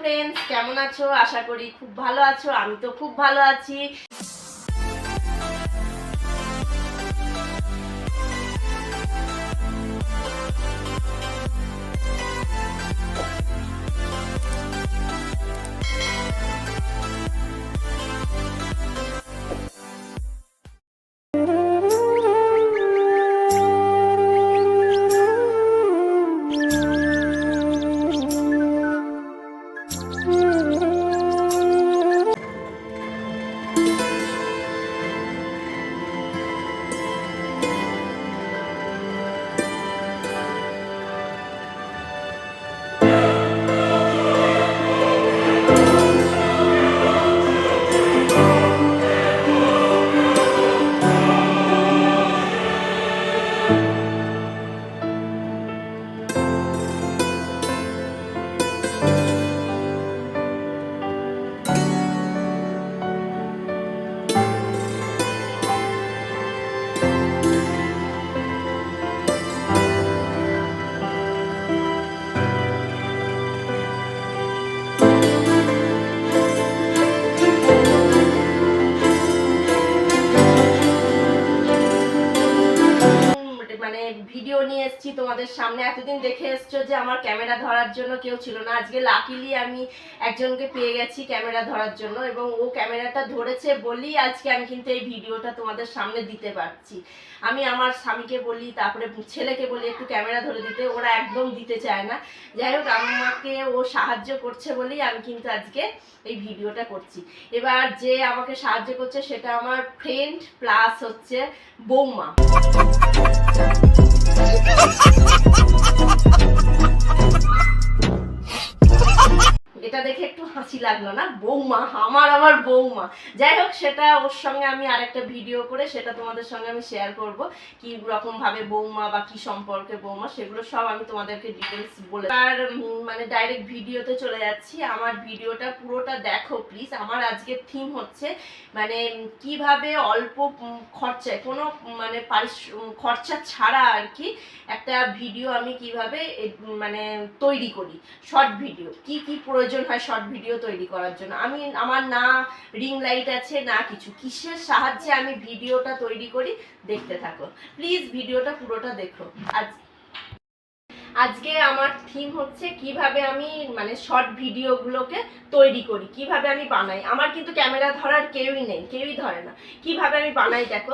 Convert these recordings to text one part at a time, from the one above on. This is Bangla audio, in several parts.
ফ্রেন্ডস, কেমন আছো? আশা করি খুব ভালো আছো। আমি তো খুব ভালো আছি। মানে ভিডিও নিয়ে এসেছি তোমাদের সামনে। এতদিন দেখে এসছো যে আমার ক্যামেরা ধরার জন্য কেউ ছিল না। আজকে লাকিলি আমি একজনকে পেয়ে গেছি ক্যামেরা ধরার জন্য, এবং ও ক্যামেরাটা ধরেছে বলেই আজকে আমি কিন্তু এই ভিডিওটা তোমাদের সামনে দিতে পারছি। আমি আমার স্বামীকে বলি, তারপরে ছেলেকে বলি একটু ক্যামেরা ধরে দিতে, ওরা একদম দিতে চায় না। যাই হোক, আমাকে ও সাহায্য করছে বলেই আমি কিন্তু আজকে এই ভিডিওটা করছি। এবার যে আমাকে সাহায্য করছে সেটা আমার ফ্রেন্ড প্লাস হচ্ছে বৌমা। এটা দেখে একটু হাসি লাগলো না? বৌমা, আমার বৌমা। যাই হোক, সেটা ওর সঙ্গে আমি আরেকটা ভিডিও করে সেটা তোমাদের সঙ্গে আমি শেয়ার করব, কি রকম ভাবে বৌমা বা কি সম্পর্কে বৌমা, সেগুলো সব আমি তোমাদেরকে ডিটেলস বলে। আর মানে ডাইরেক্ট ভিডিওতে চলে যাচ্ছি। আমার ভিডিওটা পুরোটা দেখো প্লিজ। আমার আজকের থিম হচ্ছে মানে কিভাবে অল্প খরচায়, কোনো মানে খরচা ছাড়া আর কি একটা ভিডিও আমি কিভাবে মানে তৈরি করি। শর্ট ভিডিও কি কি প্রয়োজন হয় শর্ট ভিডিও তৈরি করার জন্য। আমার না রিং লাইট আছে না কিছু, কিসের সাহায্যে আমি ভিডিওটা তৈরি করি দেখতে থাকো প্লিজ। ভিডিওটা পুরোটা দেখো। আজকে আমার থিম হচ্ছে কিভাবে আমি মানে শর্ট ভিডিওগুলোকে তৈরি করি, কিভাবে আমি বানাই। আমার কিন্তু ক্যামেরা ধরার কেউই নেই, কেউই ধরে না। কিভাবে আমি বানাই দেখো।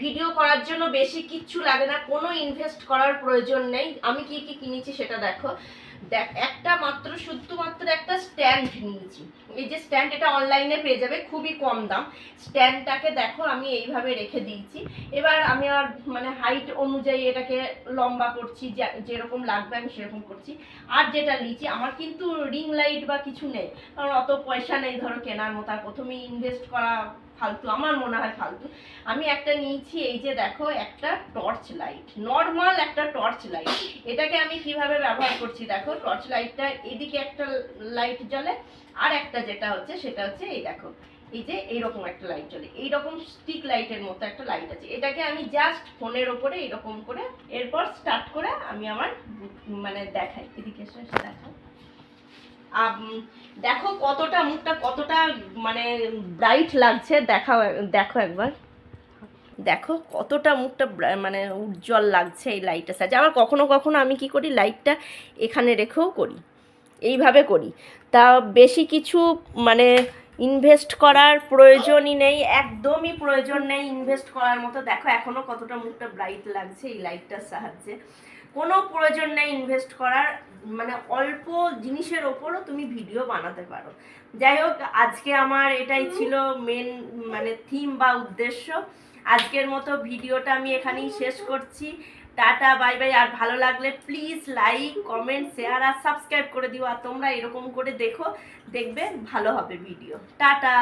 ভিডিও করার জন্য বেশি কিচ্ছু লাগে না, কোনো ইনভেস্ট করার প্রয়োজন নেই। আমি কি কি কিনেছি সেটা দেখো। দেখ, একটা মাত্র শুধুমাত্র একটা স্ট্যান্ড নিয়েছি। এই যে স্ট্যান্ড, এটা অনলাইনে পেয়ে যাবে, খুবই কম দাম। স্ট্যান্ডটাকে দেখো আমি এইভাবে রেখে দিয়েছি। এবার আমি আর মানে হাইট অনুযায়ী এটাকে লম্বা করছি, যেরকম লাগবে আমি সেরকম করছি। আর যেটা নিয়েছি, আমার কিন্তু রিং লাইট বা কিছু নেই, কারণ অত পয়সা নেই ধরো কেনার মতো। আর প্রথমে ইনভেস্ট করা ফালতু, আমার মনে হয় ফালতু। আমি একটা নিয়েছি, এই যে দেখো, একটা টর্চ লাইট, নর্মাল একটা টর্চ লাইট। এটাকে আমি কিভাবে ব্যবহার করছি দেখো। টর্চ লাইটটা এদিকে একটা লাইট জ্বলে, আর একটা যেটা হচ্ছে সেটা হচ্ছে এই দেখো, এই যে এইরকম একটা লাইট জ্বলে, এইরকম স্টিক লাইটের মতো একটা লাইট আছে। এটাকে আমি জাস্ট ফোনের ওপরে এরকম করে এরপর স্টার্ট করে আমি আমার মানে দেখাই। এদিকে এসে দেখাই। দেখো কতটা মুখটা কতটা মানে ব্রাইট লাগছে। দেখো একবার দেখো কতটা মুখটা মানে উজ্জ্বল লাগছে এই লাইটের সাহায্যে। আবার কখনো কখনো আমি কি করি, লাইটটা এখানে রেখেও করি, এইভাবে করি। তা বেশি কিছু মানে ইনভেস্ট করার প্রয়োজনই নেই, একদমই প্রয়োজন নেই ইনভেস্ট করার মতো। দেখো এখনও কতটা মুখটা ব্রাইট লাগছে এই লাইটটার সাহায্যে। কোনো প্রয়োজন নেই ইনভেস্ট করার, মানে অল্প জিনিসের ওপরও তুমি ভিডিও বানাতে পারো। যাই হোক, আজকে আমার এটাই ছিল মেন মানে থিম বা উদ্দেশ্য। আজকের মতো ভিডিওটা আমি এখানেই শেষ করছি। Tata, bye bye. আর ভালো লাগলে প্লিজ লাইক, কমেন্ট, শেয়ার আর সাবস্ক্রাইব করে দিও। আর তোমরা এরকম করে দেখো, দেখবে ভালো হবে ভিডিও। টাটা।